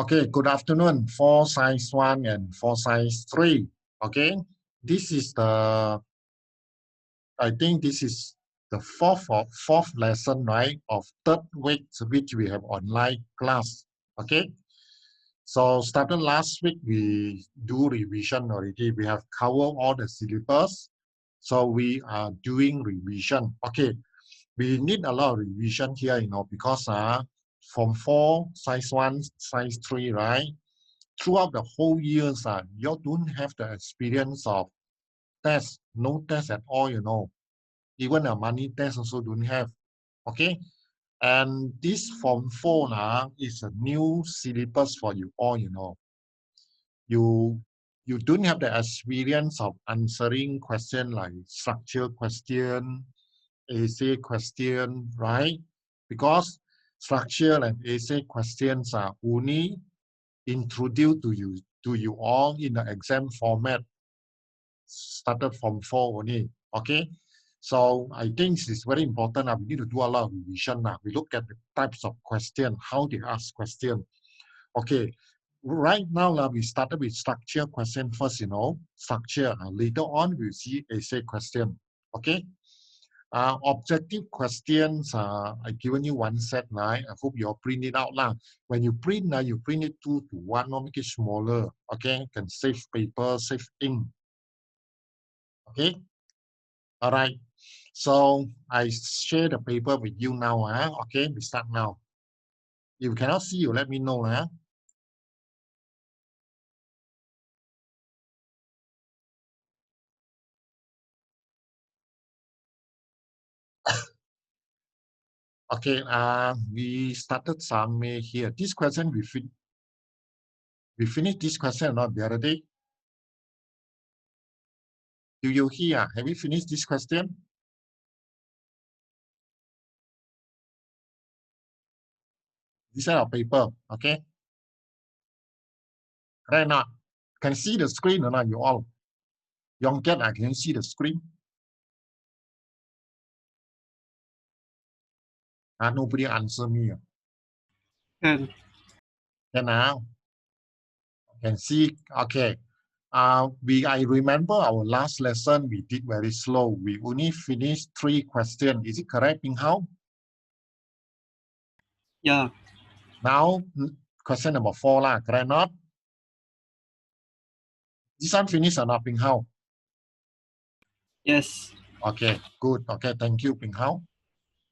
Okay, good afternoon for science 1 and for science 3. Okay, this is I think this is the fourth lesson, right, of third week, which we have online class. Okay, so started last week, we do revision already. We have covered all the syllabus. So we are doing revision. Okay, we need a lot of revision here, because from 4, science 1, science 3, right? Throughout the whole years, you don't have the experience of test, no test at all. Even a money test also don't have. Okay. And this Form 4 is a new syllabus for you all. You you don't have the experience of answering question like structure question, essay question, right? Because structure and essay questions are only introduced to you all in the exam format, started from 4 only. Okay, so I think it's very important. We need to do a lot of revision now. We look at the types of question, how they ask question. Okay, right now we started with structure question first. Structure. Later on we'll see essay question. Okay. Objective questions, I given you one set, right? I hope you print it out now. When you print, you print it 2 to 1 or make it smaller. Okay, can save paper, save ink. Okay, all right. So I share the paper with you now. Okay, we start now. If you cannot see, you let me know. Okay, we started some here. This question we finished this question or not the other day. Do you hear? Have we finished this question? This is our paper. Okay, right now, can see the screen or not? You all, young get, I can see the screen. Nobody answer me. Can. Can now? Can see. Okay. I remember our last lesson we did very slow. We only finished 3 questions. Is it correct, Ping Hao? Yeah. Now, question number 4 lah. Correct not? This one finished or not, Ping Hao? Yes. Okay, good. Okay, thank you, Ping Hao.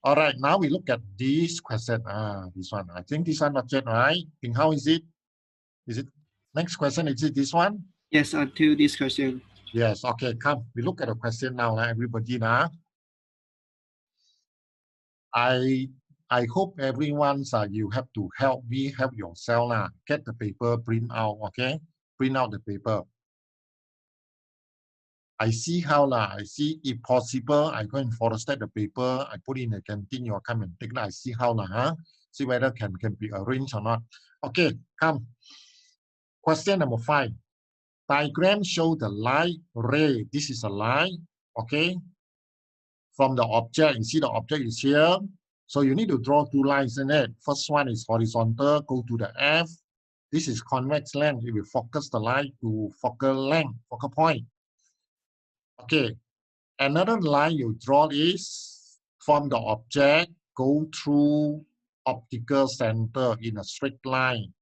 All right, now we look at this question. This one. I think this one not yet, right? Ping Hao, is it? Is it? Next question, is it this one? Yes, until this question. Yes, okay, come. We look at the question now, everybody. I hope everyone's you have to help me, help yourself. Get the paper, print out, okay? Print out the paper. I see how I see if possible, I go and photostat the paper, I put in the canteen, you come and take. I see how see whether can be arranged or not. Okay, come. Question number 5. Diagram show the light ray. This is a light, okay? From the object, you see the object is here. So you need to draw 2 lines in it. First one is horizontal, go to the F. This is convex length. It will focus the light to focal length, focal point. Okay. Another line you draw is from the object, go through optical center in a straight line.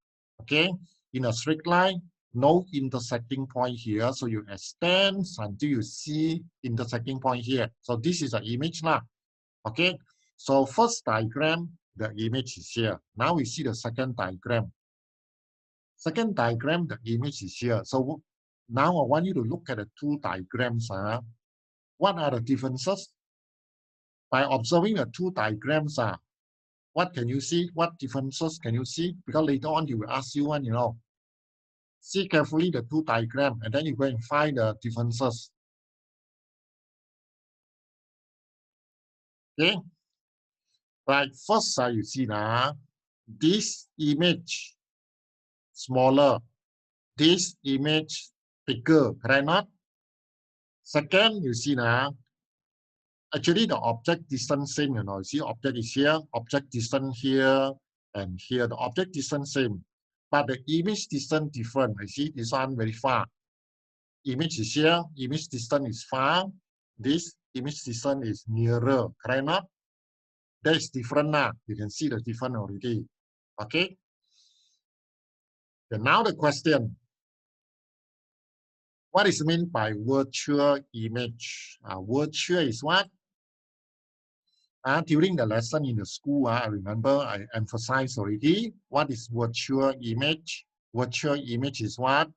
Okay. In a straight line, no intersecting point here. So you extend until you see intersecting point here. So this is an image now. Okay. So first diagram, the image is here. Now we see the second diagram. Second diagram, the image is here. So now I want you to look at the 2 diagrams. What are the differences? By observing the 2 diagrams, what can you see? What differences can you see? Because later on, you will ask you one, See carefully the 2 diagrams, and then you go and find the differences. Okay? Right, first, you see now, this image smaller, this image bigger, correct not? Second, you see now, actually the object distance same, you see object is here, object distance here, and here, the object distance same. but the image distance different. I see this one very far. Image is here, image distance is far. This image distance is nearer, correct not? That is different now. You can see the difference already. Okay. And now the question. What is meant by virtual image? Virtual is what? During the lesson in the school, I remember I emphasized already. What is virtual image? Virtual image is what?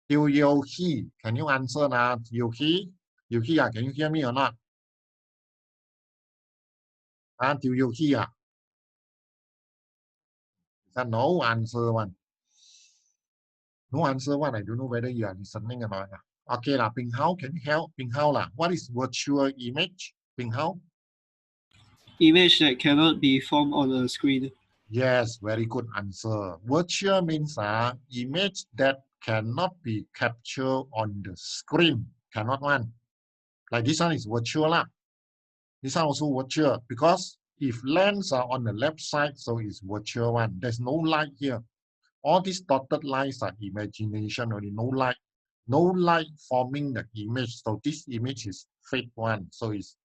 Yuki, can you answer now? Yuki, can you hear me or not? Yuki, no answer one. No answer one. I don't know whether you are listening or not. Okay, Ping Hao, can you help? Ping Hao, what is virtual image? Ping Hao? Image that cannot be formed on a screen. Yes, very good answer. Virtual means image that cannot be captured on the screen. Cannot one. Like this one is virtual lah. This one also virtual because if lens are on the left side, so it's virtual one. There's no light here. All these dotted lines are imagination only. No light forming the image. So this image is fake one. So it's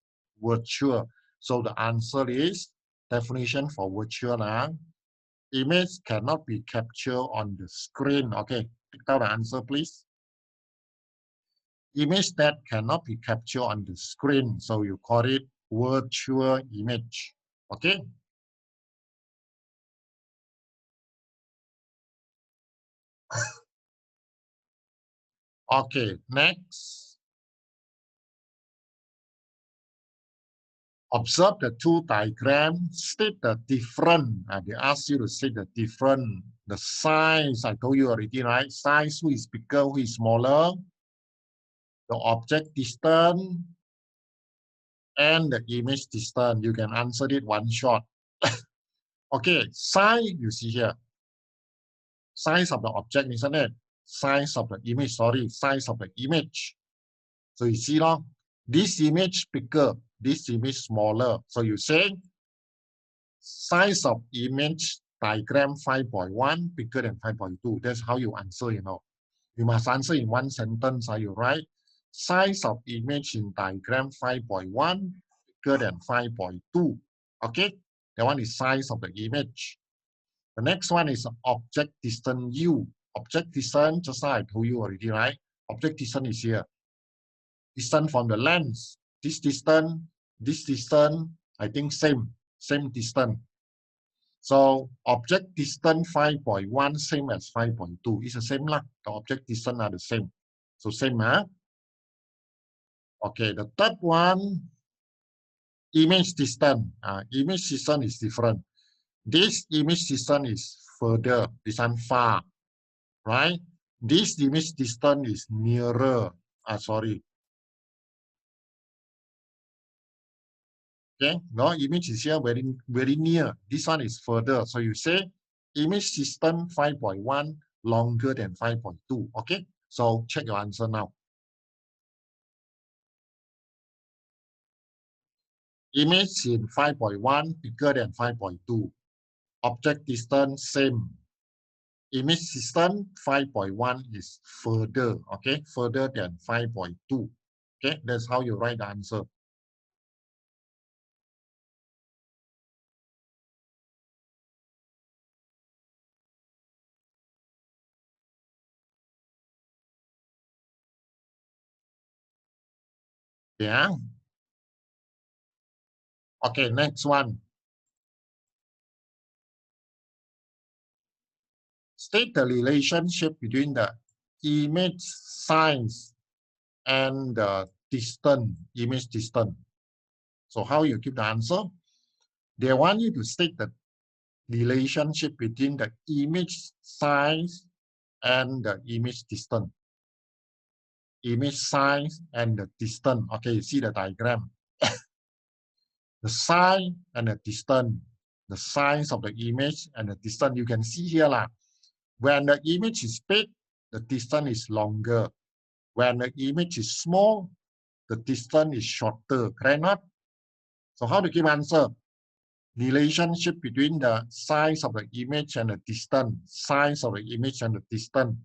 virtual. So the answer is definition for virtual. Image cannot be captured on the screen. Okay, pick out the answer, please. Image that cannot be captured on the screen. So you call it virtual image. Okay. Okay, next. Observe the two diagrams, state the different. They ask you to state the different. The size, I told you already, right? Size, who is bigger, who is smaller. The object distance and the image distance. You can answer it one shot. Okay, size, you see here. Size of the object, isn't it? Size of the image, sorry, size of the image. So you see, this image bigger, this image smaller. So you say, size of image diagram 5.1 bigger than 5.2. That's how you answer, You must answer in one sentence, are you right? Size of image in diagram 5.1 bigger than 5.2. Okay, that one is size of the image. The next one is object distance U. Object distance, just like I told you already, right? Object distance is here. Distance from the lens. This distance, I think same distance. So object distance 5.1 same as 5.2. It's the same lah. The object distance are the same. So same, huh? Okay, the third one, image distance. Image distance is different. This image distance is further, this one far, right? This image distance is nearer. Sorry. Okay, no, image is here very near. This one is further. So you say image distance 5.1 longer than 5.2. Okay, so check your answer now. Image in 5.1 bigger than 5.2. Object distance same. Image distance 5.1 is further, okay, further than 5.2. Okay, that's how you write the answer. Yeah. Okay, next one. State the relationship between the image size and the distance, image distance. So how you give the answer? They want you to state the relationship between the image size and the image distance. Image size and the distance. Okay, you see the diagram. The size and the distance. The size of the image and the distance. You can see here lah. When the image is big, the distance is longer. When the image is small, the distance is shorter. Correct not? So how to give answer? relationship between the size of the image and the distance. Size of the image and the distance.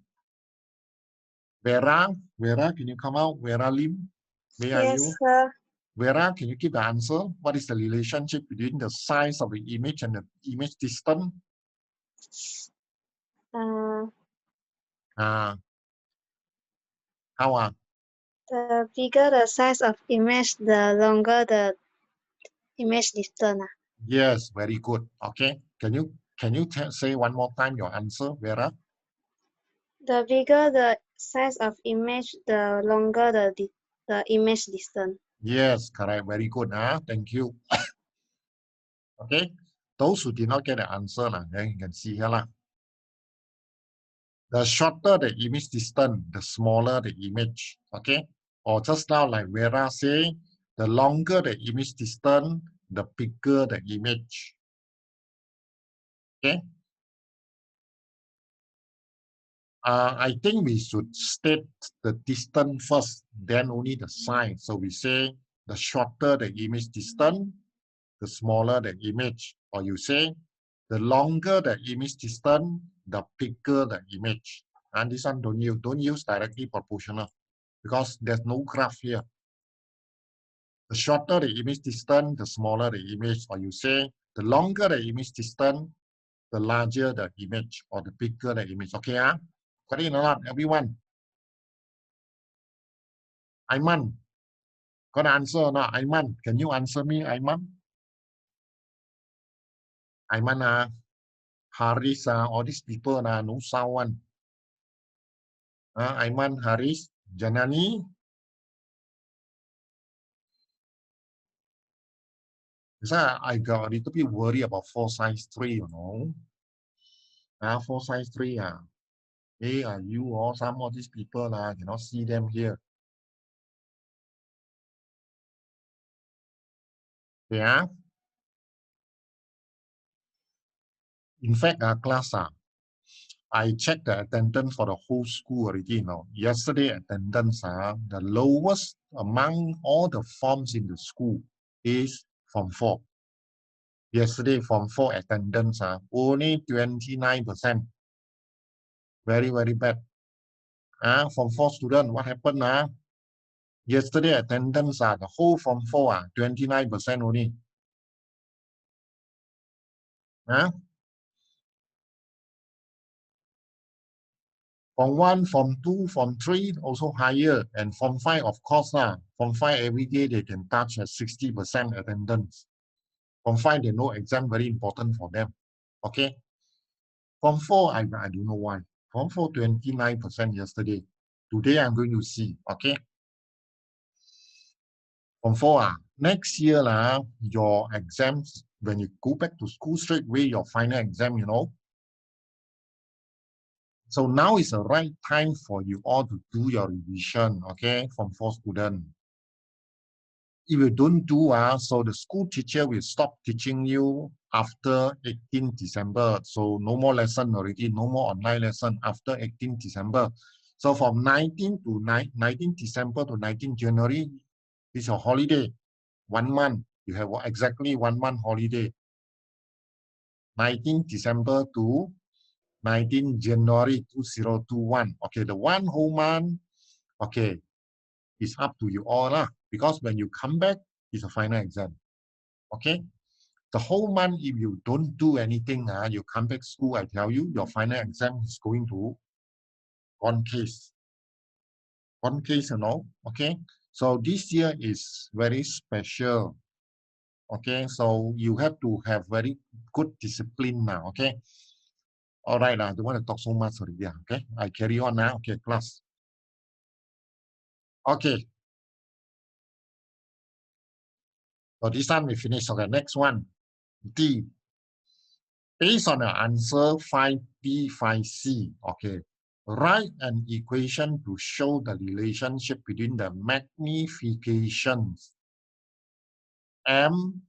Vera, can you come out? Vera Lim, where are you? Yes, sir. Vera, can you give the answer? What is the relationship between the size of the image and the image distance? How are? The bigger the size of image, the longer the image distance. Yes, very good. Okay, can you say one more time your answer, Vera? The bigger the size of image, the longer the image distance. Yes, correct. Very good. Thank you. Okay, those who did not get the answer, then you can see here. The shorter the image distance, the smaller the image. Okay, or just now, like Vera say, the longer the image distance, the bigger the image. Okay. I think we should state the distance first, then only the size. So we say the shorter the image distance, the smaller the image. Or you say the longer the image distance, the bigger the image. And this one don't use directly proportional because there's no graph here. The shorter the image distance, the smaller the image. Or you say the longer the image distance, the larger the image or the bigger the image. Okay, got it or not, everyone? Aiman, got an answer or not? Aiman, can you answer me, Aiman? Aiman, Haris, all these people, no sound one. Aiman, Haris, Janani. So I got a little bit worried about 4 size 3, you know. 4 size 3, Hey, you or some of these people, cannot see them here. Yeah. In fact, class, I checked the attendance for the whole school already, Yesterday attendance, the lowest among all the forms in the school is Form 4. Yesterday, Form 4 attendance, only 29%. Very, very bad. Form 4 student, what happened? Yesterday attendance, the whole Form 4, 29% only. Form 1, Form 2, Form 3 also higher, and Form 5, of course, Form 5 every day they can touch at 60% attendance. Form 5, they know exam very important for them. Okay. Form 4, I don't know why. Form 4, 29% yesterday. Today, I'm going to see. Okay. Form 4, next year, your exams, when you go back to school straight away, your final exam, So now is the right time for you all to do your revision, okay, Form 4 student. If you don't do, so the school teacher will stop teaching you after 18 December. So no more lesson already, no more online lesson after 18 December. So from 19 December to 19 January is your holiday. 1 month. You have exactly 1 month holiday. 19 December to 19 January 2021. Okay, the 1 whole month, okay, it's up to you all, because when you come back, it's a final exam. Okay, the whole month, if you don't do anything, you come back school, I tell you, your final exam is going to one case. One case, okay? So this year is very special. Okay, so you have to have very good discipline now, okay? All right, I don't want to talk so much already, okay? I carry on now, okay, class. Okay. So this time we finish. Okay, next one. D. Based on the answer 5B, 5C, okay, write an equation to show the relationship between the magnifications M,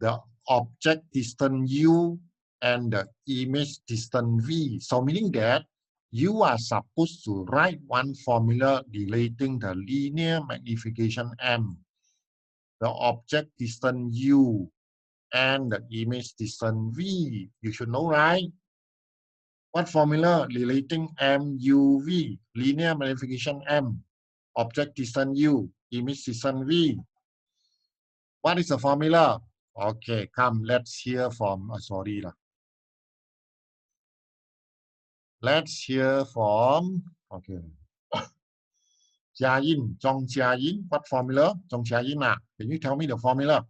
the object distance U, and the image distance V. So meaning that you are supposed to write one formula relating the linear magnification M, the object distance U, and the image distance V. You should know, right? What formula relating MUV? Linear magnification M, object distance U, image distance V. What is the formula? Okay, come, let's hear from, sorry lah. Let's hear from, okay. Jia Yin, Zhong Jia Yin, what formula? Zhong Jia Yin, can you tell me the formula?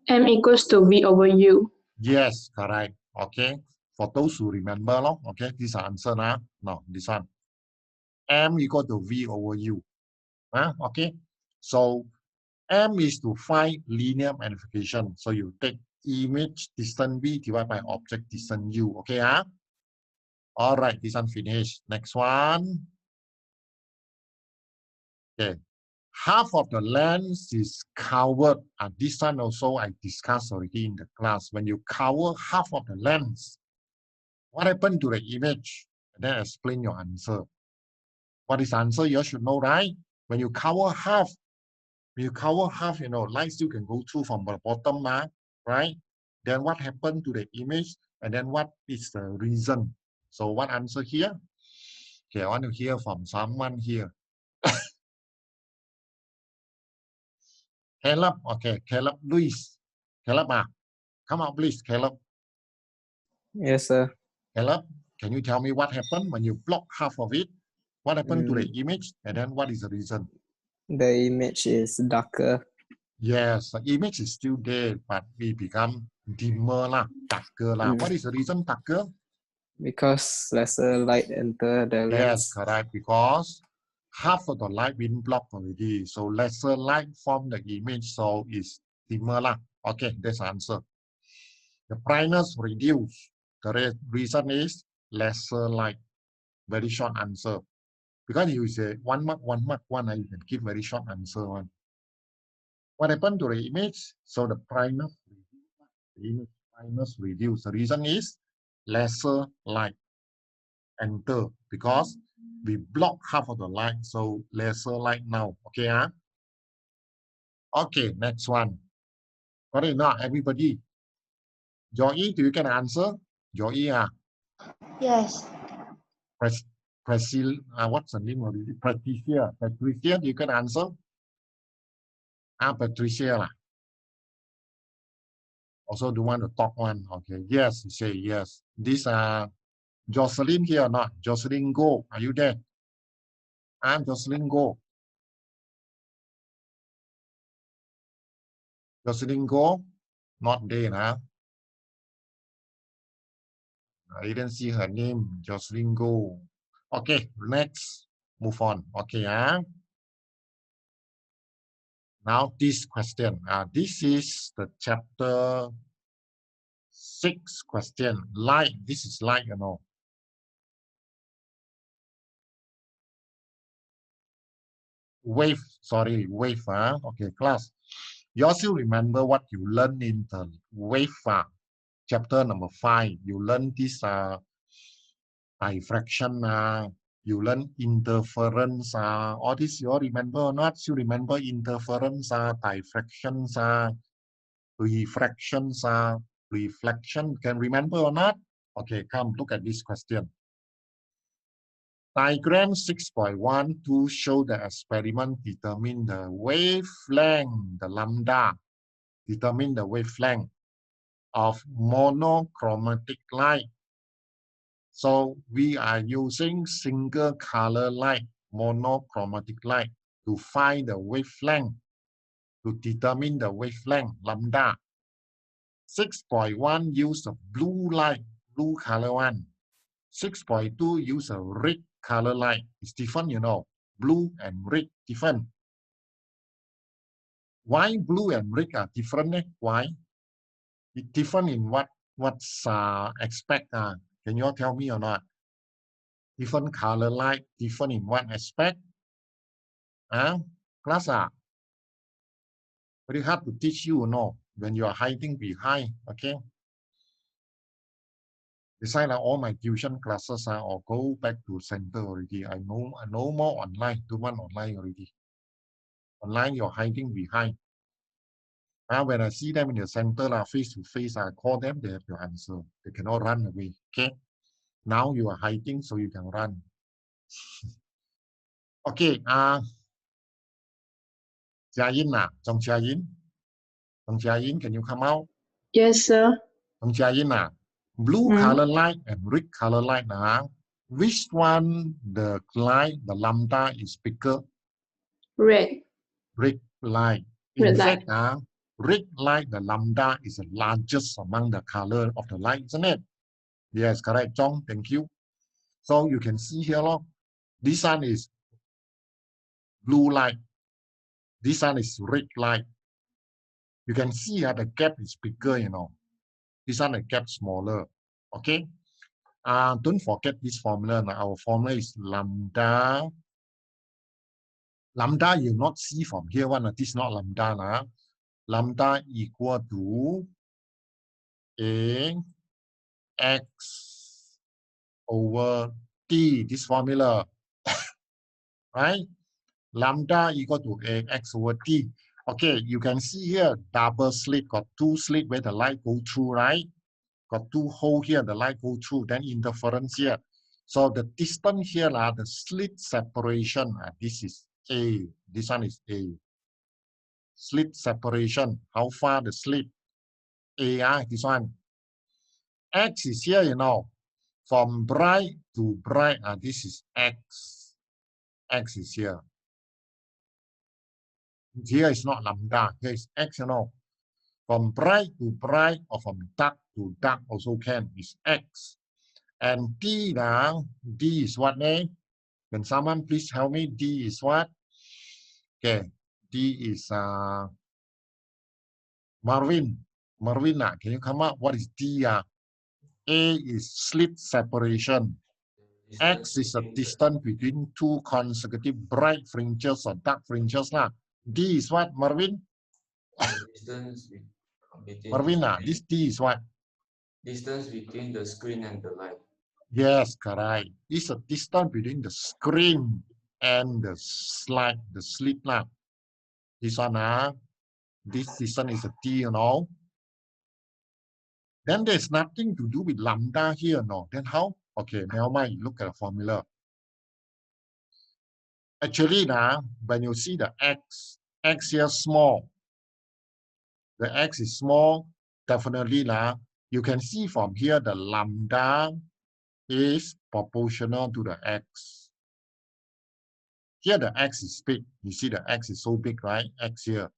M equals to V over U. Yes, correct. Okay. For those who remember, okay, this is answer now. No, this one. M equal to V over U. Okay. So M is to find linear magnification. So you take image distance V divided by object distance U. Okay. All right, this one finished. Next one. Okay. Half of the lens is covered. And this one also I discussed already in the class. When you cover half of the lens, what happened to the image? And then explain your answer. What is the answer? You should know, right? When you cover half, light still can go through from the bottom, right? Then what happened to the image? And then what is the reason? So what answer here? Okay, I want to hear from someone here. Caleb, okay, Caleb Luis. Caleb, come on, please, Caleb. Yes, sir. Caleb, can you tell me what happened when you block half of it? What happened to the image? And then what is the reason? The image is darker. Yes, the image is still there, but it become dimmer, darker. What is the reason darker? Because lesser light enter the lens. Yes, correct. Because half of the light been blocked already. So lesser light from the image, so it's dimmer. Okay, that's the answer. The brightness reduced. The reason is lesser light. Very short answer. Because you say 1 mark, 1 mark, 1, you can give very short answer one. What happened to the image? So the brightness reduced. The reason is lesser light enter because we block half of the light, so lesser light now. Okay, Okay, next one. Got it now, everybody? Joey, do you get an answer? Joey, Yes. what's the name of it? Patricia, do you get an answer? Patricia. Also, do want to talk one? Okay, yes, say yes. This Jocelyn here or not? Jocelyn Go, are you there? I'm Jocelyn Go. Jocelyn Go, not there, I didn't see her name, Jocelyn Go. Okay, next, move on. Okay, Now this question. This is the chapter 6 question. Light. This is light, Wave. Sorry, wave. Okay, class. You also remember what you learned in the wave chapter number 5. You learned this diffraction. You learn interference. All this you all remember or not? You remember interference, diffractions, refractions, reflection. Can remember or not? Okay, come look at this question. Diagram 6.1 to show the experiment determine the wavelength, the lambda, determine the wavelength of monochromatic light. So we are using single color light, monochromatic light, to find the wavelength, to determine the wavelength, lambda. 6.1 use a blue light, blue color one. 6.2 use a red color light. It's different, blue and red different. Why blue and red are different? Why? It's different in what's aspect? Can you all tell me or not? Different color light, different in what aspect? Class, very hard to teach you, when you are hiding behind, okay? Besides all my tuition classes, or go back to center already. I know more online, do one online already. Online, you're hiding behind. When I see them in the center, face to face, I call them, they have to answer. They cannot run away. Okay. Now you are hiding, so you can run. Okay. Jia Yin, Zhong Jia Yin. Zhong Jia Yin, can you come out? Yes, sir. Zhong Jia Yin, blue color light and red color light. Which one the light, the lambda is bigger? Red. Red light. In Red fact, red light, the lambda is the largest among the color of the light, isn't it? Yes, correct, John. Thank you. So you can see here, look, this one is blue light. This one is red light. You can see the gap is bigger, you know. This one the gap smaller. Okay. Don't forget this formula. Our formula is lambda. Lambda you not see from here one. This is not lambda. Lambda equal to A X over T. This formula, right? Lambda equal to A X over T. Okay, you can see here double slit, got two slit where the light go through, right? Got two hole here, the light go through, then interference here. So the distance here, the slit separation, this is A. This one is A. Slit separation, how far the slit? A, this one. X is here, you know. From bright to bright, this is X. X is here. Here is not lambda, here is X, you know. From bright to bright or from dark to dark also can, is X. And D now, D is what name? Can someone please help me? D is what? Okay, D is Marvin. Marvin, can you come up? What is D? A is slit separation. X is a distance between two consecutive bright fringes or dark fringes. D is what, Marvin? Distance between Marvin, this D is what? Distance between the screen and the light. Yes, correct. It's a distance between the screen and the slide, the slit. This one, this distance is a D, you know. Then there's nothing to do with lambda here, no. Then how? Okay, now you look at the formula. Actually, when you see the X here small, the X is small, definitely, you can see from here the lambda is proportional to the X. Here the X is big. You see the X is so big, right? X here.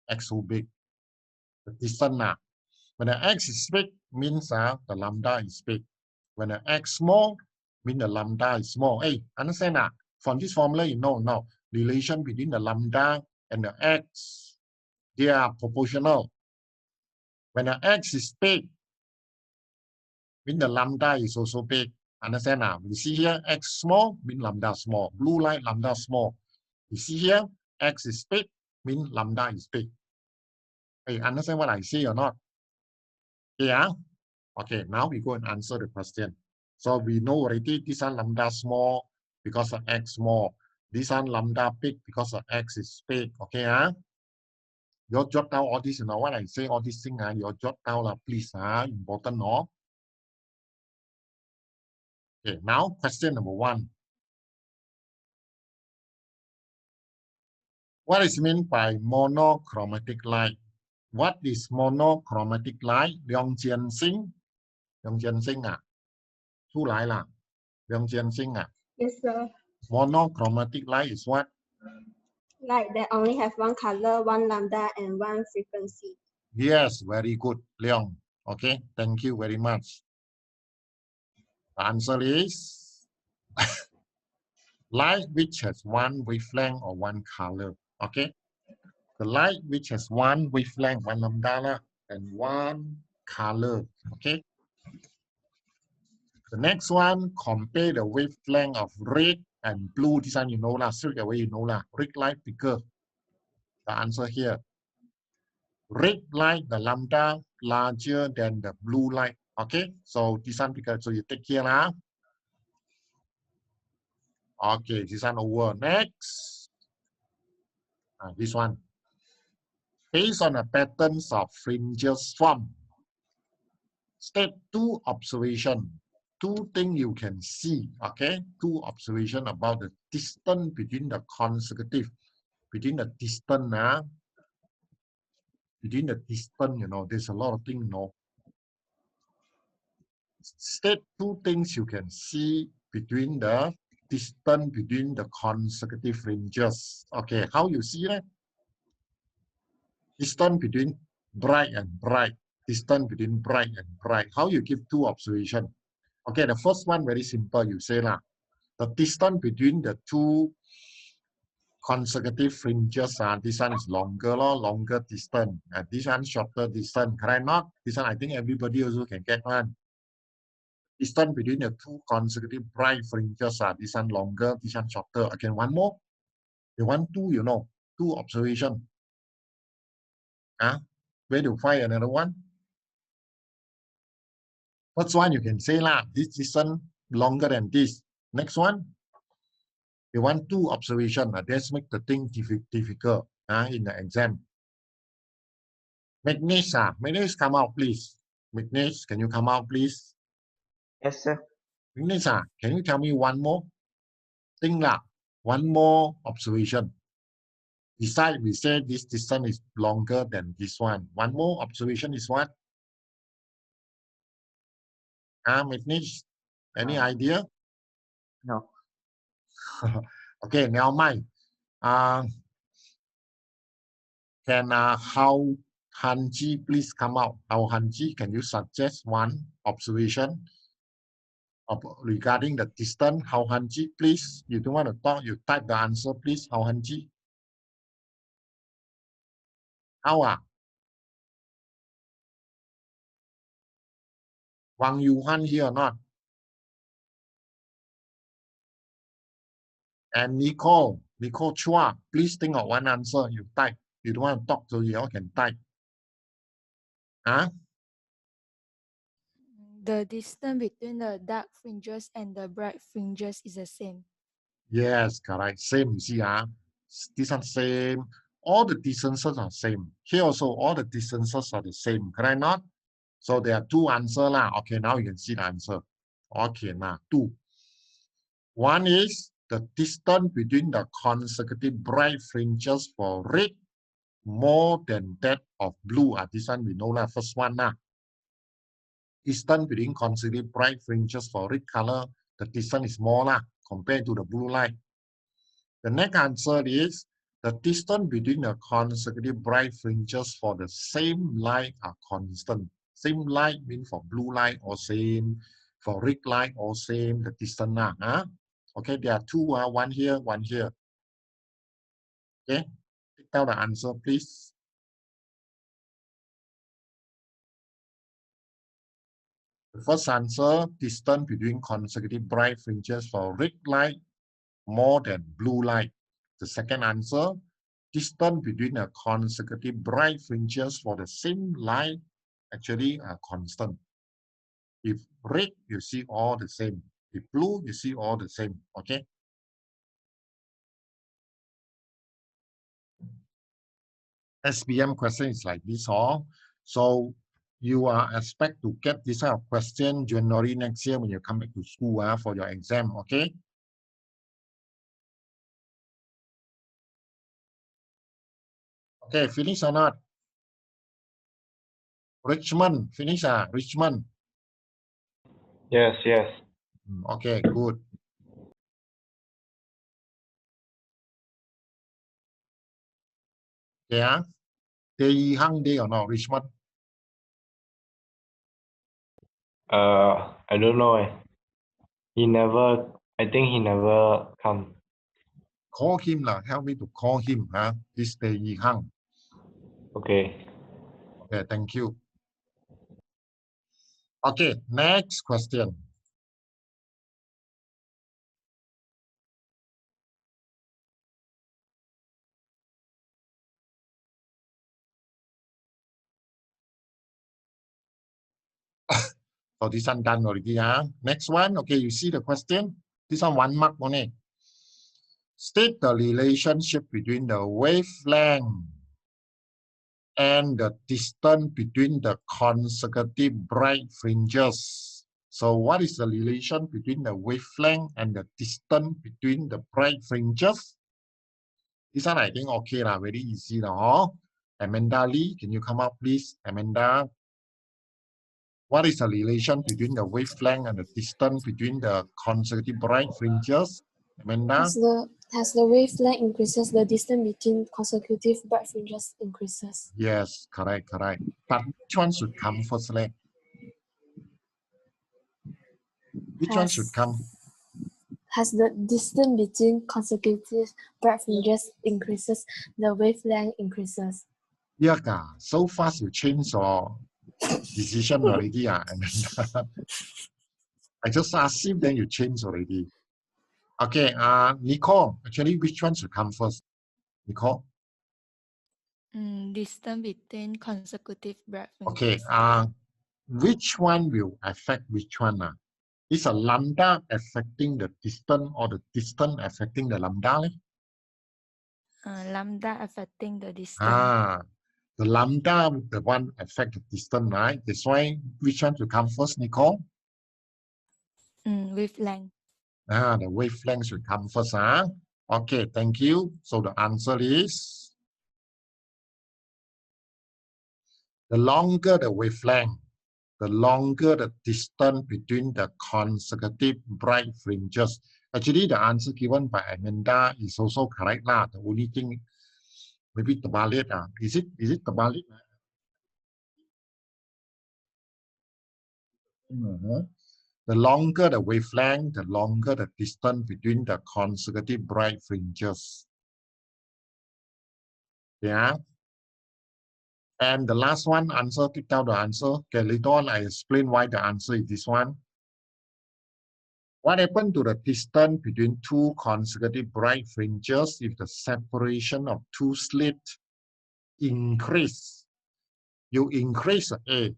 X so big. The distance now. When the X is big, means the lambda is big. When the X small, means the lambda is small. Hey, understand that? From this formula, you know now, relation between the lambda and the X, they are proportional. When the X is big, means the lambda is also big. Understand now? You see here, X small, means lambda small. Blue light, lambda small. You see here, X is big, means lambda is big. Hey, understand what I say or not? Yeah? Okay, now we go and answer the question. So we know already this one lambda small because of X small. This one lambda big because of X is big. Okay, you jot down all this, you know, when I say all these things, you jot down, please, important, no? Okay, now question number 1. What is meant by monochromatic light? What is monochromatic light? Leong Chien Sing? Leong Chien Sing Thu lại là Leong Chien Sing Yes, sir. Monochromatic light is what? Light that only have one color, one lambda, and one frequency. Yes, very good, Leong. Okay, thank you very much. The answer is light which has one wavelength or one color. Okay, the light which has one wavelength, one lambda, and one color. Okay. The next one, compare the wavelength of red and blue. This one you know straight away you know red light bigger. The answer here. Red light, the lambda larger than the blue light. Okay, so this one bigger. So you take here now. Okay, this one over. Next. This one. Based on the patterns of fringes formed, state two observations. Two things you can see, okay? Two observations about the distance between the consecutive, between the distance, between the distance, you know, there's a lot of things, you know. State two things you can see between the distance between the consecutive fringes. Okay, how you see that? Distance between bright and bright. Distance between bright and bright. How you give two observations? Okay, the first one very simple. You say lah, the distance between the two consecutive fringes, this one is longer, longer distance, and this one shorter distance. Correct not? This one I think everybody also can get one. Distance between the two consecutive bright fringes, this one longer, this one shorter. Again, one more. You want two, you know, two observation. Where to find another one? First one you can say lah, this distance longer than this. Next one, you want two observation. That's make the thing difficult in the exam. Magnesh, come out please. Magnesh, can you come out please? Yes, sir. Magnesh, can you tell me one more thing lah? One more observation. Besides, we said this distance is longer than this one. One more observation is what? Magnesh, any idea? No. Okay, now mine. Can Hao Hanji please come out? Hao Hanji, can you suggest one observation regarding the distance? Hao Hanji, please. You don't want to talk, you type the answer, please. Hao Hanji. How Wang Yuhan here or not? And Nicole Chua, please think of one answer. You type. You don't want to talk, so you all can type. The distance between the dark fringes and the bright fringes is the same. Yes, correct. Same, you see, this one same. All the distances are same. Here also, all the distances are the same. Correct not? So there are two answers lah. Okay, now you can see the answer. Okay, now two. One is the distance between the consecutive bright fringes for red more than that of blue. This one we know lah. First one lah. Distance between consecutive bright fringes for red color, the distance is more lah compared to the blue light. The next answer is the distance between the consecutive bright fringes for the same light are constant. Same light means for blue light or same, for red light or same, the distance lah. Okay, there are two, one here, one here. Okay, take down the answer, please. The first answer, distance between consecutive bright fringes for red light more than blue light. The second answer, distance between the consecutive bright fringes for the same light actually are constant. If red, you see all the same. If blue, you see all the same. Okay. SPM question is like this all. So you are expect to get this kind of question January next year when you come back to school for your exam. Okay. Okay, finish or not? Richmond, finish Richmond. Yes. Okay, good. Yeah. They hung day or not, Richmond? I don't know. I think he never come. Call him lah. Help me to call him. This Day Hang. Okay. Okay, thank you. Okay, next question. So this one done already. Next one. Okay, you see the question. This one mark only. State the relationship between the wavelength and the distance between the consecutive bright fringes. So what is the relation between the wavelength and the distance between the bright fringes? This one I think okay lah, very easy lah. Huh? Amanda Lee, can you come up please? Amanda, what is the relation between the wavelength and the distance between the consecutive bright fringes? Amanda? As the wavelength increases, the distance between consecutive bright fringes increases. Yes, correct. But which one should come first? Which one should come? As the distance between consecutive bright fringes increases, the wavelength increases. Yeah, so fast you change your decision already. Amanda. I just asked him, then you change already. Okay, Nicole, actually, which one should come first? Nicole? Distance between consecutive bright fringes. Okay, which one will affect which one? Is a lambda affecting the distance or the distance affecting the lambda? Lambda affecting the distance. The lambda, the one affect the distance, right? That's why which one to come first, Nicole? Wavelength. The wavelength should come first. Okay, thank you. So the answer is the longer the wavelength, the longer the distance between the consecutive bright fringes. Actually, the answer given by Amanda is also correct. The only thing, maybe terbalik. Is it terbalik? The longer the wavelength, the longer the distance between the consecutive bright fringes. Yeah. And the last one, answer, pick out the answer. Okay, later on I explain why the answer is this one. What happened to the distance between two consecutive bright fringes if the separation of two slits increase? You increase A.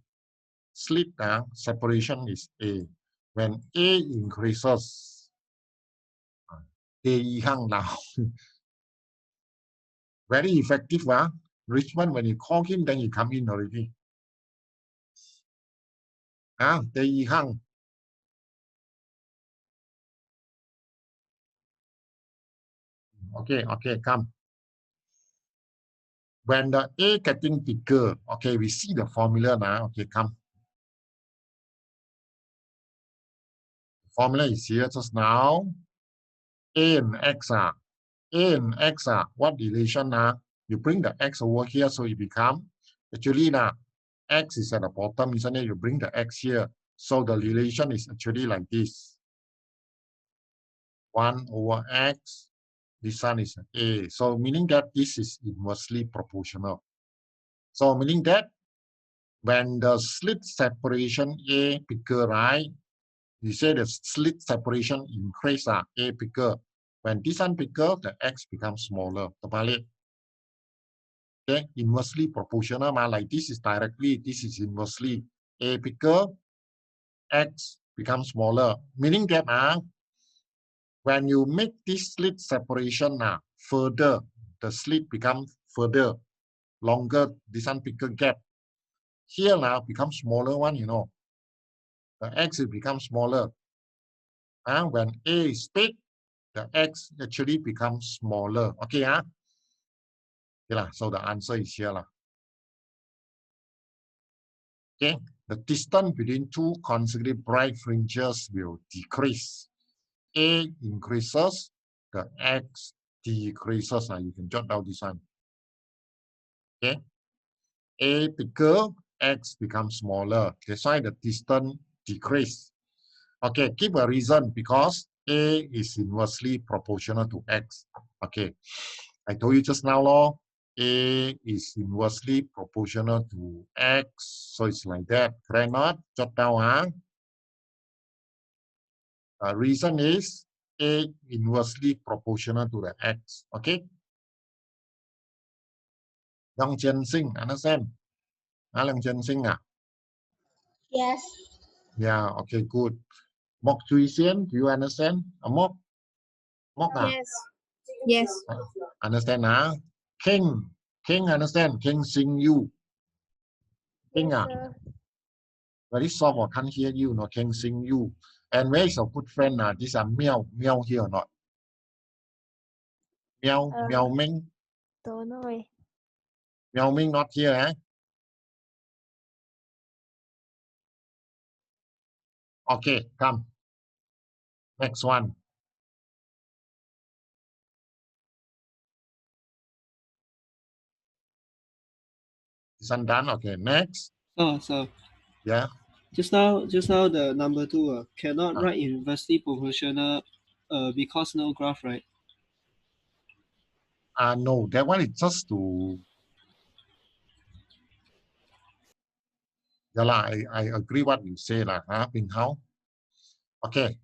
Slit separation is A. When A increases, very effective. Richmond, when you call him, then he come in already. Okay, come. When the A getting bigger, okay, we see the formula now. Okay, come. The formula is here just now. A and X A and X what relation You bring the X over here, so it become, actually X is at the bottom, isn't it? You bring the X here. So the relation is actually like this. 1 over X, this one is A. So meaning that this is inversely proportional. So meaning that when the slit separation A bigger, right? You say the slit separation increase, A bigger. When this one bigger, the X becomes smaller. Terbalik. Okay, inversely proportional, like this is directly, this is inversely. A bigger, X becomes smaller. Meaning that when you make this slit separation further, the slit becomes further, longer, this one bigger gap. Here now becomes smaller one, The X will become smaller. When A is big, the X actually becomes smaller. Okay, so the answer is here. Okay, the distance between two consecutive bright fringes will decrease. A increases, the X decreases. You can jot down this one. Okay, A bigger, X becomes smaller. That's why the distance decrease. Okay, give a reason, because A is inversely proportional to X. Okay, I told you just now, A is inversely proportional to X. So it's like that. Correct not? Jot down. Reason is A inversely proportional to the X. Okay? Yang Chen Sing, understand? Yang Chen Sing. Yes. Yeah, okay, good. Mok Chui Sien, do you understand? Mok? Yes. Yes. Understand? King King understand? King sing you. King Yes, sir. very soft or can't hear you, no King sing you. And where is your good friend? These are meow, meow here or not? Meow, meow Ming. Don't know. Eh. Meow Ming not here, eh? Okay, come. Next one. Is that done? Okay, next. So Yeah. just now the number 2 cannot Ah. write inversely proportional because no graph, right? No, that one is just to. Yeah, I agree what you say, Ping Hao. Okay.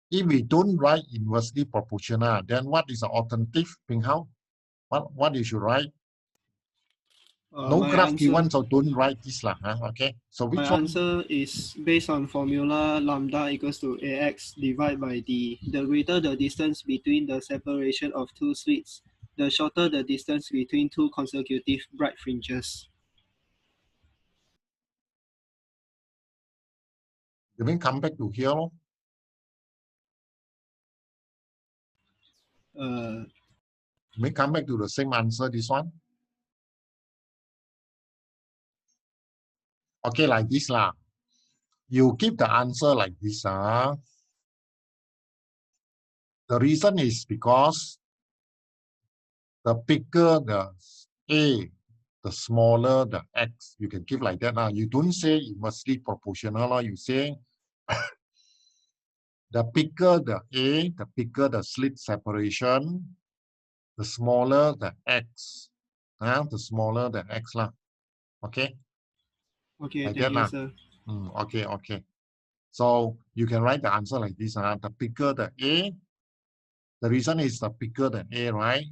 If we don't write inversely proportional, then what is the alternative, Ping Hao? What you should write? No My graph answer, given, so don't write this Okay. So which my one? answer is based on formula lambda equals to ax divided by d. The greater the distance between the separation of two slits, the shorter the distance between two consecutive bright fringes. You mean come back to here? Uh, You mean come back to the same answer, this one? Okay, like this lah. You give the answer like this. The reason is because the bigger the A, the smaller the X. You can give like that. You don't say inversely proportional. You say the bigger the A, the bigger the slit separation, the smaller the X. The smaller the X lah. Okay? okay, Like thank that you, lah. sir. Okay. So you can write the answer like this. The bigger the A, the reason is the bigger the A, right?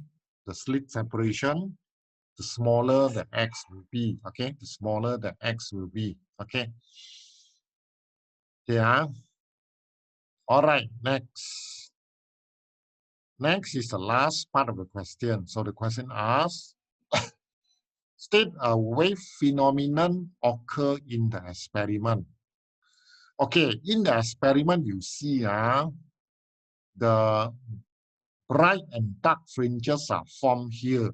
The slit separation, the smaller the X will be. Okay, the smaller the X will be. Okay. Yeah. All right, next. Next is the last part of the question. So the question asks, state a wave phenomenon occur in the experiment. Okay, in the experiment, you see the bright and dark fringes are formed here.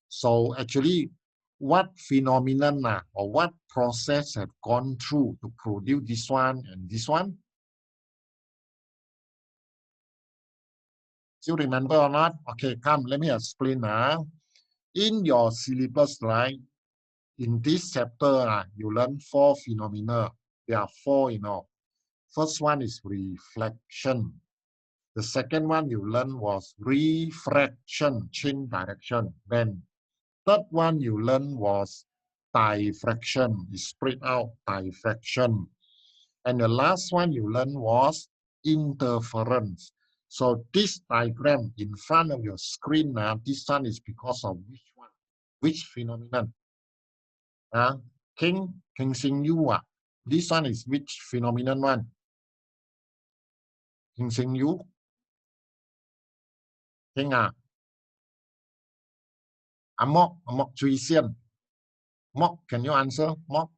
So actually, what phenomenon or what process have gone through to produce this one and this one? Still remember or not? Okay, come, let me explain. In your syllabus, right, in this chapter, you learn 4 phenomena. There are 4, First one is reflection. The second one you learned was refraction, change direction. Then third one you learned was diffraction, is spread out, diffraction. And the last one you learned was interference. So this diagram in front of your screen now, this one is because of which one? Which phenomenon? King Sing Yu. This one is which phenomenon one? King Sing Yu. King Mok Chui Sian. Mok, can you answer? Mok?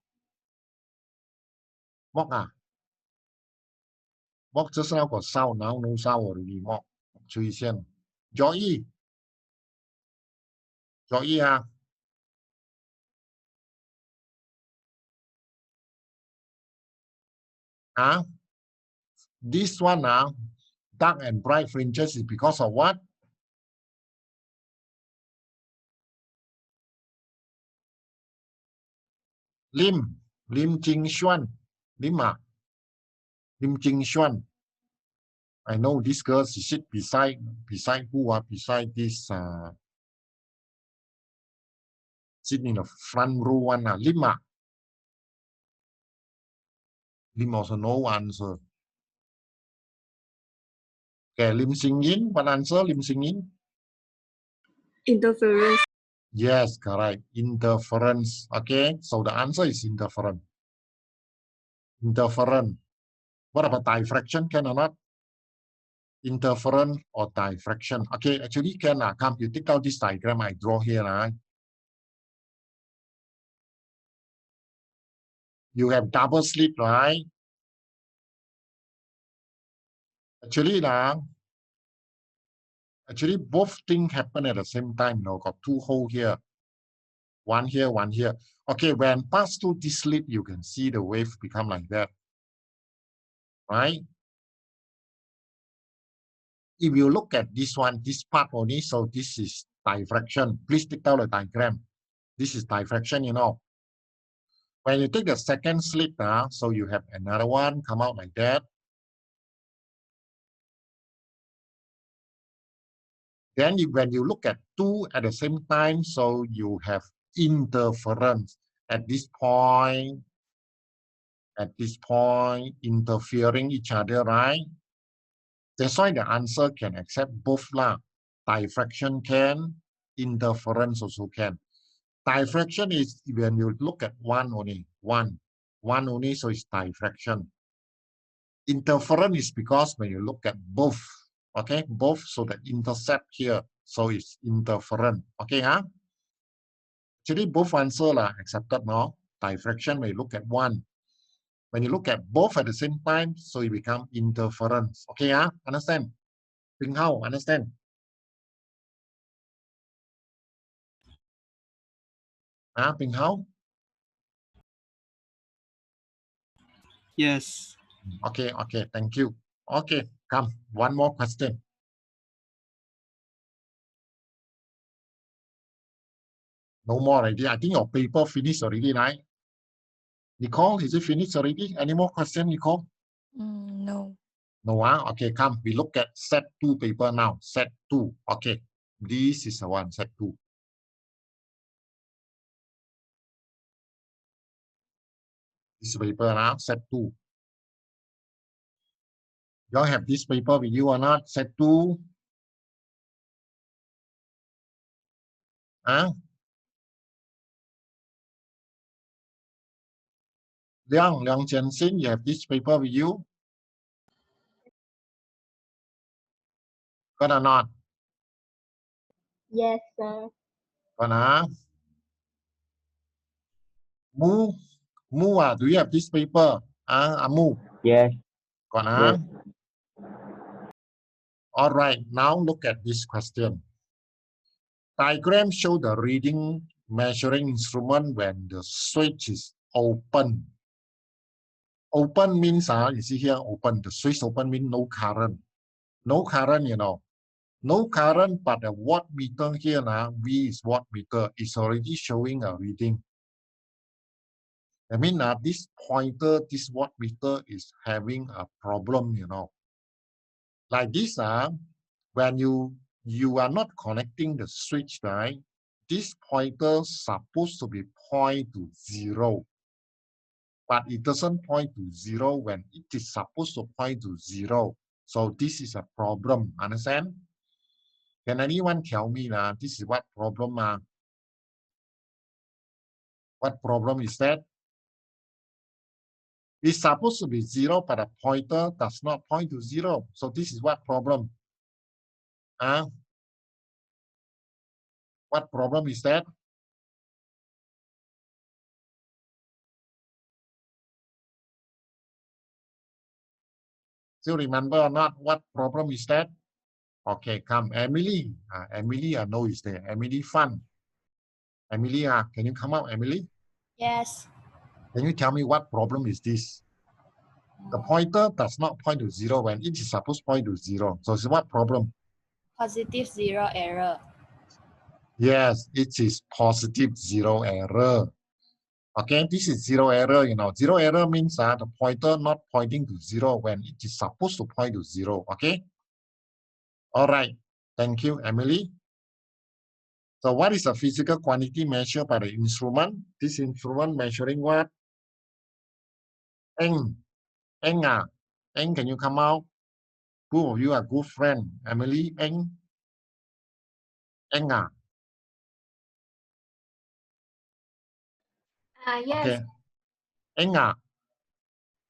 Mok Mok just now got sound, now no sound already. Mok Chui Sian. Joy. This one dark and bright fringes is because of what? Lim Jing Xuan. Lim Jing Xuan. I know this girl, she sit beside who? Beside this sitting in the front row one. Lim also no answer. Okay, Lim Sing Yin, what answer? Lim Sing Yin? Interference. Yes, correct. Interference. Okay, so the answer is interference. Interference. What about diffraction? Can or not? Interference or diffraction? Okay, actually can. Come, you take out this diagram I draw here. You have double slit, right? Actually, both things happen at the same time. Got two holes here. One here, one here. Okay, when pass through this slit, you can see the wave become like that. Right? If you look at this one, this part only, so this is diffraction. Please take down the diagram. This is diffraction, When you take the second slit, so you have another one come out like that. Then when you look at two at the same time, so you have interference at this point, interfering each other, right? That's why the answer can accept both lah. Diffraction can, interference also can. Diffraction is when you look at one only, one only, so it's diffraction. Interference is because when you look at both, okay, both, so the intercept here, so it's interference, okay, Actually, both answer are accepted now. Diffraction, when you look at one. When you look at both at the same time, so it become interference, okay, Understand? Ping Hao, understand? Ping Hao? Yes. Okay, thank you. Okay, come, one more question. No more already. I think your paper finished already, right? Nicole, is it finished already? Any more questions, Nicole? No. No, Okay, come. We look at set 2 paper now. Set 2. Okay, this is the one, set 2. This paper now, set 2. You all have this paper with you or not? Set 2. Liang Jianxin, you have this paper with you? Got or not? Yes, sir. Got Mu, do you have this paper? Mu? Yes. Got Yes. All right, now look at this question. Diagram show the reading measuring instrument when the switch is open. Open means, you see here, open. The switch open means no current. No current, No current, but the wattmeter here, V is wattmeter, is already showing a reading. I mean, this pointer, this wattmeter is having a problem, Like this, when you are not connecting the switch, right? This pointer supposed to be point to 0. But it doesn't point to 0 when it is supposed to point to 0. So this is a problem, understand? Can anyone tell me this is what problem? What problem is that? It's supposed to be 0, but the pointer does not point to 0. So this is what problem? What problem is that? Still remember or not? What problem is that? Okay, come, Emily. Emily, I know is there. Emily Fun. Emily, can you come out, Emily? Yes. Can you tell me what problem is this? The pointer does not point to 0 when it is supposed to point to 0. So it's what problem? Positive 0 error. Yes, it is positive 0 error. Okay, this is 0 error, 0 error means the pointer not pointing to 0 when it is supposed to point to 0. Okay? All right. Thank you, Emily. So what is a physical quantity measured by the instrument? This instrument measuring what? Eng, can you come out? Two of you are good friend. Emily, Eng. Yes. Okay. Eng,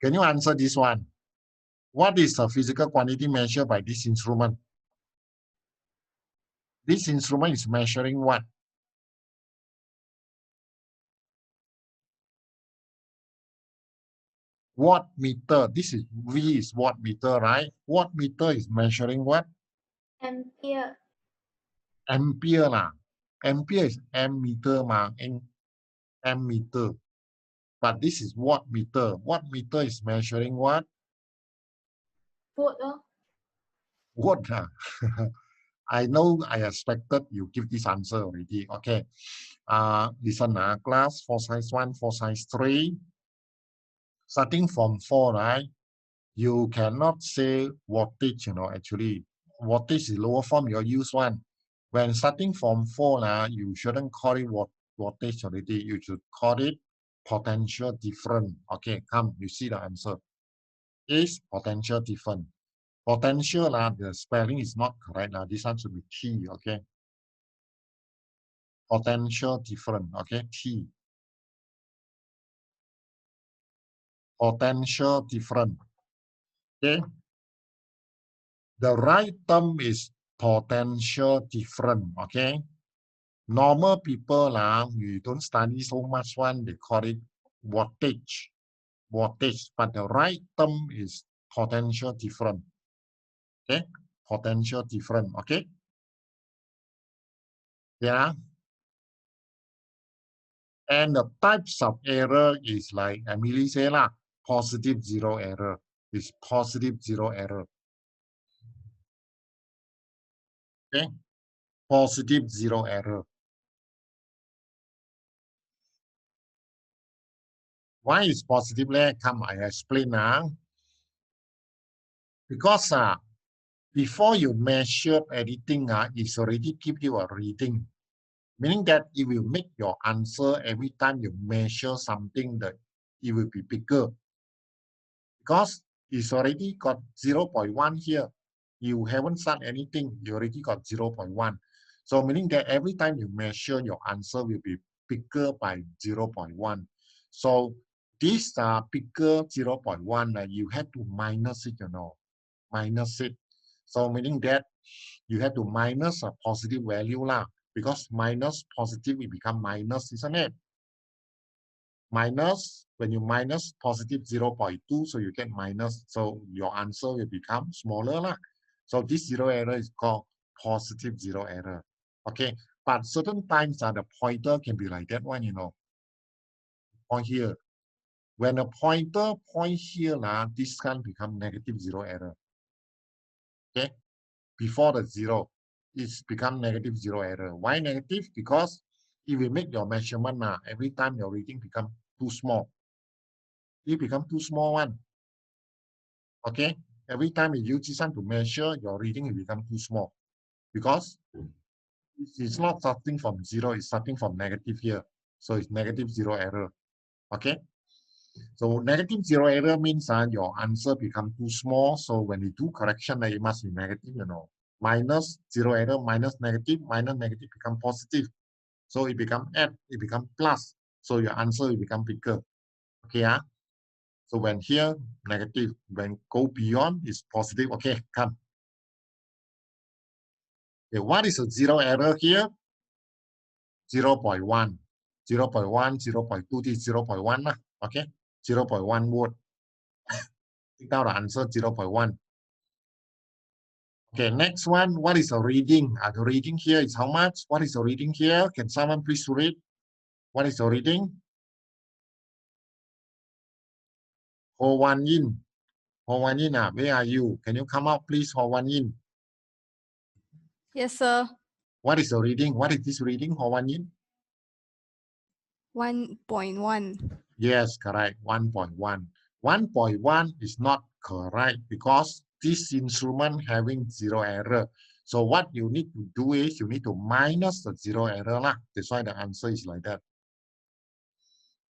can you answer this one? What is a physical quantity measured by this instrument? This instrument is measuring what? Watt meter. This is V is watt meter, right? Watt meter is measuring what? Ampere. Ampere lah. Ampere is ammeter ma, ammeter. But this is watt meter. Watt meter is measuring what? Volt. Watt. I know I expected you give this answer already. Okay. Listen, class for size 1, for size 3. Starting from 4, right? You cannot say wattage, actually. Wattage is lower form, you use one. When starting from 4, you shouldn't call it wattage already. You should call it potential difference. Okay, come, you see the answer. Is potential difference. Potential, the spelling is not correct. This one should be T, okay? Potential difference, okay? T. Potential difference. Okay? The right term is potential difference, okay? Normal people, you don't study so much one, they call it wattage. Wattage, but the right term is potential difference. Okay? Potential difference, okay? Yeah. And the types of error is like Emily said, positive zero error. Is positive zero error. Okay? Positive zero error. Why is positive? Come, I explain now. Because before you measure anything, it's already give you a reading. Meaning that it will make your answer every time you measure something that it will be bigger. Because it's already got 0.1 here. You haven't said anything, you already got 0.1. So meaning that every time you measure, your answer will be bigger by 0.1. So this bigger 0.1, you have to minus it, minus it. So meaning that you have to minus a positive value because minus positive will become minus, isn't it? Minus, when you minus positive 0.2, so you get minus, so your answer will become smaller. So this zero error is called positive zero error. Okay, but certain times the pointer can be like that one, point here. When a pointer point here, this can become negative zero error. Okay, before the zero, it's become negative zero error. Why negative? Because it will make your measurement every time your reading become too small. It become too small one. Okay, every time you use this one to measure, your reading will become too small because it's not starting from zero, it's starting from negative here. So it's negative zero error. Okay, so negative zero error means your answer become too small. So when you do correction, it must be negative, minus zero error, minus negative become positive. So it become add, it become plus. So your answer will become bigger. Okay, so when here negative, when go beyond is positive. Okay, come. Okay, what is a zero error here? 0.1, 0.1, 0.2, this is 0.1 okay? 0.1 volt. Take down the answer 0.1. Okay, next one, what is the reading? The reading here is how much? What is the reading here? Can someone please read? What is the reading? Ho Wan Yin. Ho Wan Yin, where are you? Can you come out, please, Ho Wan Yin? Yes, sir. What is the reading? What is this reading, Ho Wan Yin? 1.1. Yes, correct, 1.1. 1.1 is not correct because this instrument having zero error. So what you need to do is you need to minus the zero error. That's why the answer is like that.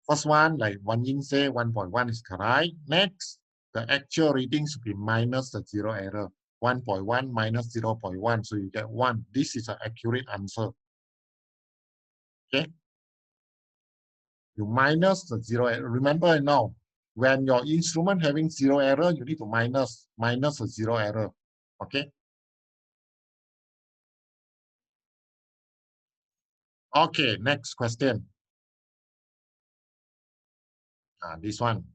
First one, like Wan Yin say, 1.1 is correct. Next, the actual reading should be minus the zero error. 1.1 minus 0.1, so you get 1. This is an accurate answer. Okay? You minus the zero error. Remember now, when your instrument having zero error, you need to minus the zero error. Okay? Okay, next question. This one.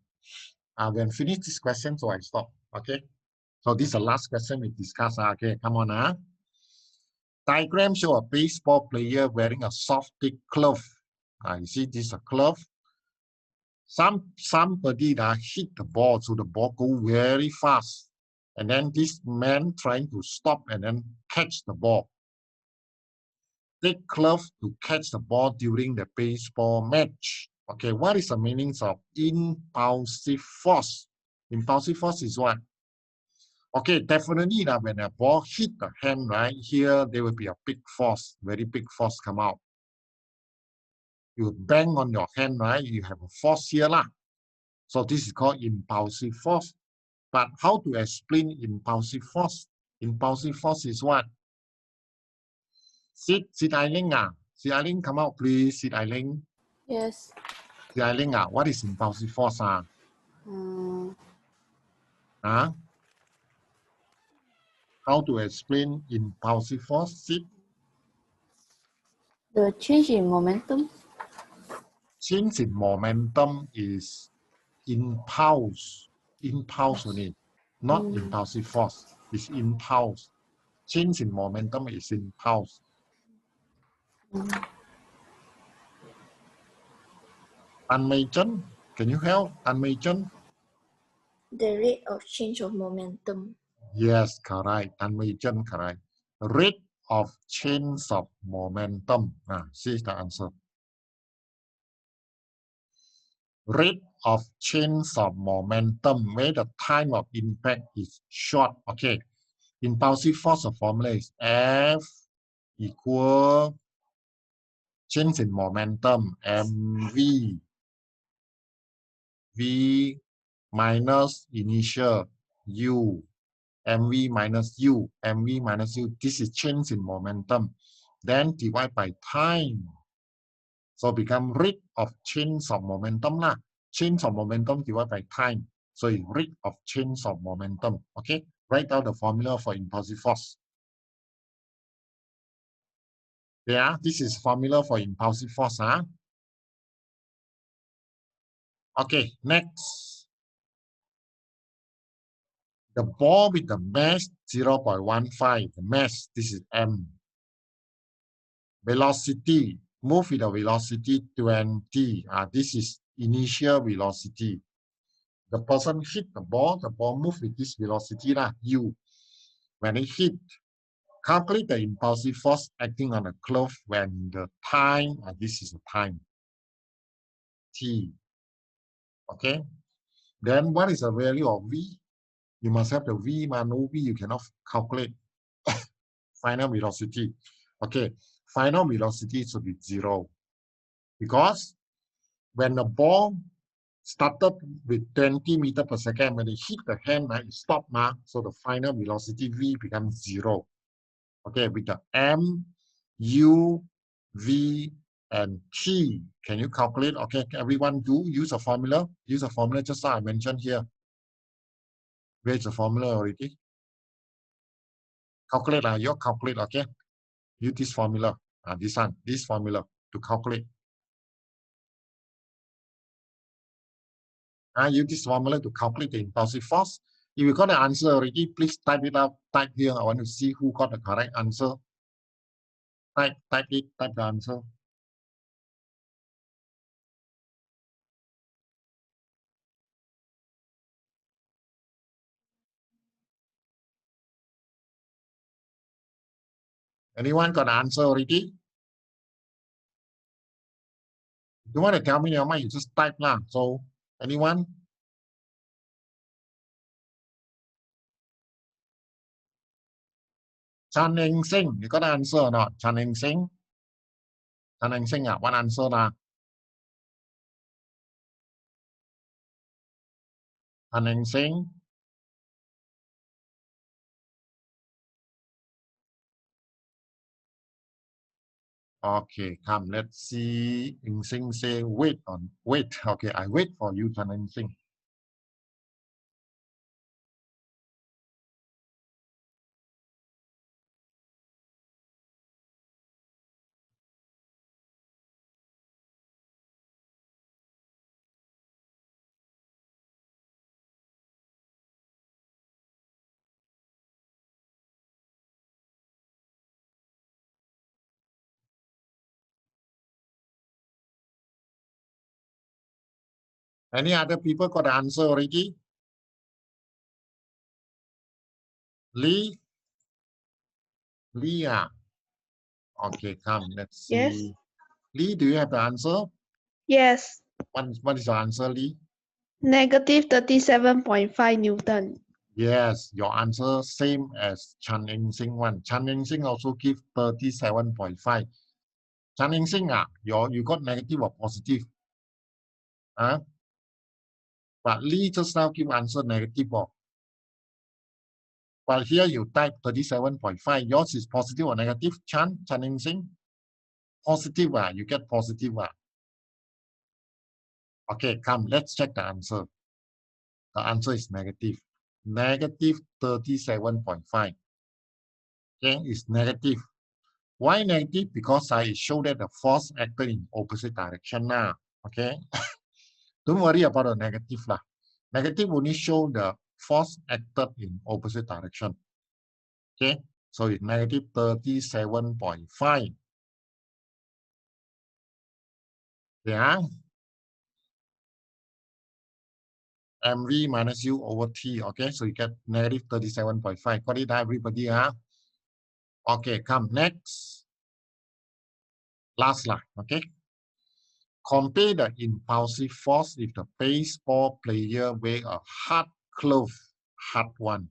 When finish this question, so I stop. Okay. So this is the last question we discuss. Okay, come on. Diagram show a baseball player wearing a soft thick glove. You see this is a glove. Somebody hit the ball, so the ball go very fast. And then this man trying to stop and then catch the ball. Take glove to catch the ball during the baseball match. Okay, what is the meaning of impulsive force? Impulsive force is what? Okay, definitely when a ball hit the hand, right, here there will be a big force, very big force come out. You bang on your hand, right, you have a force here lah. So this is called impulsive force. But how to explain impulsive force? Impulsive force is what? Sid Eiling Sid Eiling, come out please, Sid Eiling. Yes. Sid Eiling what is impulsive force How to explain impulsive force, Sid? The change in momentum. Change in momentum is impulse only, not impulsive force. It's impulse. Change in momentum is impulse. Tan Mei Chen, can you help? Tan Mei Chen? The rate of change of momentum. Yes, correct. Tan Mei Chen, correct. Rate of change of momentum. See the answer. Rate of change of momentum where the time of impact is short. Okay. Impulsive force of formula is F equal change in momentum mv v minus initial u mv minus u this is change in momentum, then divide by time, so become rate of change of momentum lah. Change of momentum divided by time, so it's rate of change of momentum. Okay, write down the formula for impulsive force. Yeah, this is formula for impulsive force. Okay, next. The ball with the mass 0.15, the mass, this is m. Velocity, move with the velocity 20. This is initial velocity. The person hit the ball moves with this velocity, u. When it hit, calculate the impulsive force acting on the glove when the time, this is the time, t. Okay, then what is the value of v? You must have the v, no v, you cannot calculate final velocity. Okay, final velocity should be 0. Because when the ball started with 20 meters per second, when it hit the hand, it stopped, so the final velocity v becomes 0. Okay, with the m, u, v, and t. Can you calculate? Okay, everyone use a formula. Use a formula just as I mentioned here. Where's the formula already? Calculate, you calculate, okay? Use this formula, this formula to calculate. Use this formula to calculate the impulsive force. If you got the answer already, please type it out. Type here. I want to see who got the correct answer. Type the answer. Anyone got the answer already? If you want to tell me your mind, you just type lah. So, anyone? Chan Eng Sing, you got the answer or not? Chan Eng Sing? Chan Eng Sing, what answer lah? Chan Eng Sing? Okay, come, let's see. Eng Sing say wait. Okay, I wait for you, Chan Eng Sing. Any other people got the answer already? Lee? Leah. Okay, come, let's see. Yes. Lee, do you have the answer? Yes. What is your answer, Lee? Negative 37.5 Newton. Yes, your answer same as Chan Eng Sing one. Chan Eng Sing also give 37.5. Chan Eng Sing, you got negative or positive? Huh? But Lee just now give answer negative. Well, here you type 37.5. Yours is positive or negative? Chan Eng Sing? Positive, you get positive. Okay, come, let's check the answer. The answer is negative. Negative 37.5. Okay, it's negative. Why negative? Because I show that the force acted in opposite direction now. Okay. Don't worry about the negative lah. Negative only show the force acted in opposite direction. Okay. So it's negative 37.5. Yeah. MV minus U over T. Okay. So you get negative 37.5. Got it, everybody? Huh? Okay. Come next. Last lah. Okay. Compare the impulsive force if the baseball player wear a hard glove, hard one,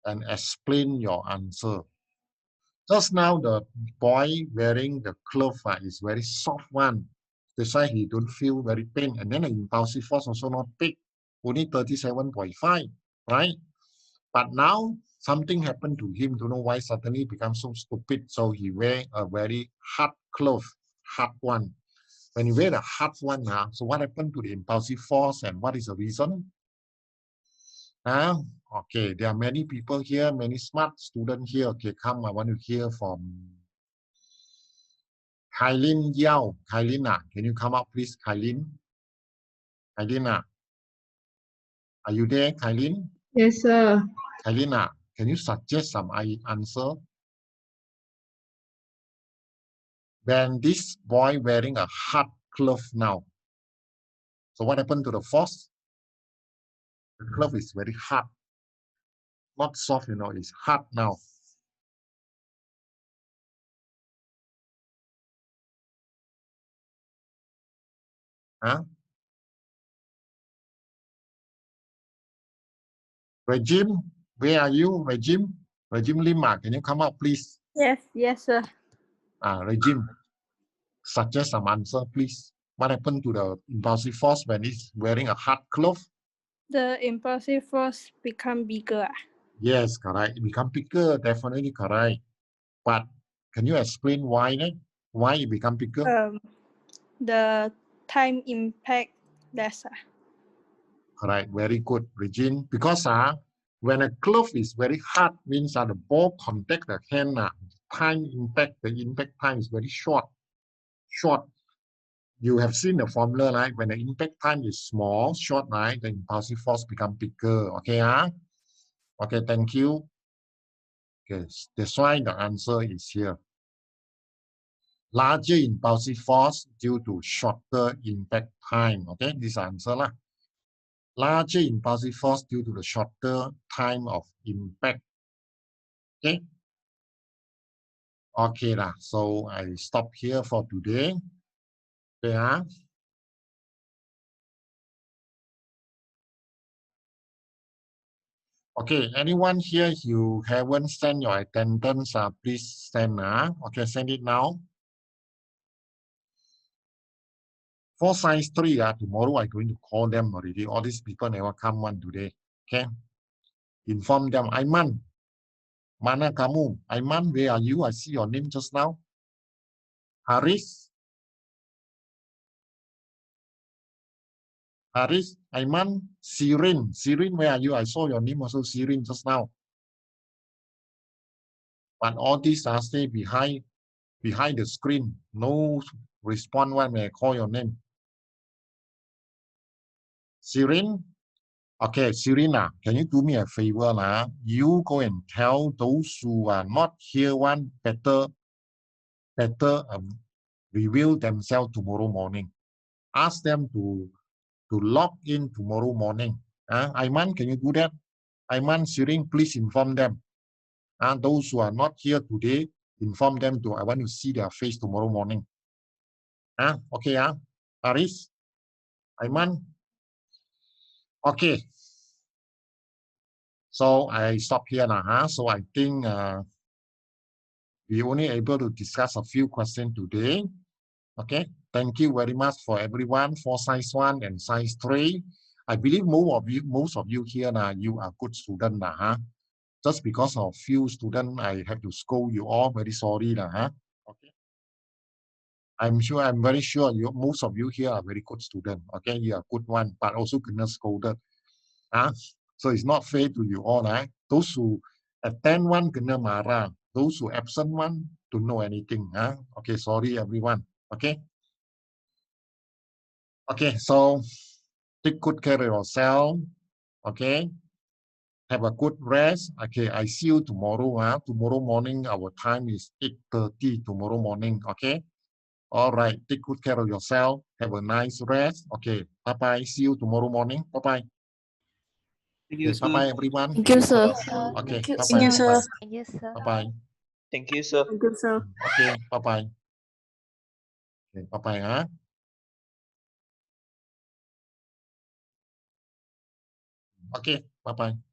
and explain your answer. Just now, the boy wearing the glove is very soft one. That's why he don't feel very pain. And then the impulsive force also not big, only 37.5, right? But now something happened to him. Don't know why suddenly become so stupid. So he wear a very hard glove, hard one. When you wear the hard one, so what happened to the impulsive force and what is the reason? Okay, there are many people here, many smart students here. Okay, come, I want to hear from Kailin Yao. Kailina, can you come up, please, Kailin? Kailina, are you there, Kailin? Yes, sir. Kailina, can you suggest some answer? Then this boy wearing a hard glove now. So what happened to the force? The glove is very hard. Not soft, it's hard now. Huh? Regime, where are you, Regime? Regime Lima, can you come up, please? Yes, sir. Regime, suggest some answer, please. What happened to the impulsive force when it's wearing a hard glove? The impulsive force become bigger. Yes, correct. It become bigger, definitely correct. But can you explain why? Why it become bigger? The time impact lesser. Correct. Very good, Regine. Because when a glove is very hard, means the ball contact the hand. The impact time is very short. You have seen the formula, right? When the impact time is small, short, right? The impulsive force become bigger. Okay, Okay, thank you. Okay, that's why the answer is here. Larger impulsive force due to shorter impact time. Okay, this answer lah. Larger impulsive force due to the shorter time of impact. Okay. Okay lah. So I stop here for today. Okay, Okay, anyone here you haven't sent your attendance, please send. Okay, send it now. For science 3, tomorrow I'm going to call them already. All these people never come one today. Okay. Inform them. Aiman, mana kamu? Aiman, where are you? I see your name just now. Haris. Haris, Aiman, Sirin. Sirin, where are you? I saw your name also, Sirin, just now. But all these stay behind the screen. No response when I call your name. Sirin? Okay, Sirina, can you do me a favor? You go and tell those who are not here one better reveal themselves tomorrow morning. Ask them to to log in tomorrow morning. Aiman, can you do that? Aiman, Siring, please inform them. Those who are not here today, inform them I want to see their face tomorrow morning. Okay, Aris, Aiman. Okay. So I stop here now. So I think we only able to discuss a few questions today. Okay. Thank you very much for everyone for Science 1 and Science 3. I believe most of you here now, you are good students now. Just because of few students, I have to scold you all. Very sorry now. Okay. I'm very sure most of you here are very good students. Okay, you are good one, but also gonna scolded. So it's not fair to you all. Those who attend one gonna marah. Those who absent one don't know anything. Okay, sorry everyone. Okay. Okay, so take good care of yourself. Okay. Have a good rest. Okay, I see you tomorrow. Tomorrow morning, our time is 8:30 tomorrow morning. Okay. All right. Take good care of yourself. Have a nice rest. Okay. Bye-bye. See you tomorrow morning. Bye-bye. Thank you, Okay, bye-bye, everyone. Thank you, sir. Okay, Thank you, bye-bye. sir. Bye. Thank you, sir. Bye-bye. Thank you, sir. Thank you, sir. Okay, bye-bye. Okay, bye-bye. Okay, bye-bye.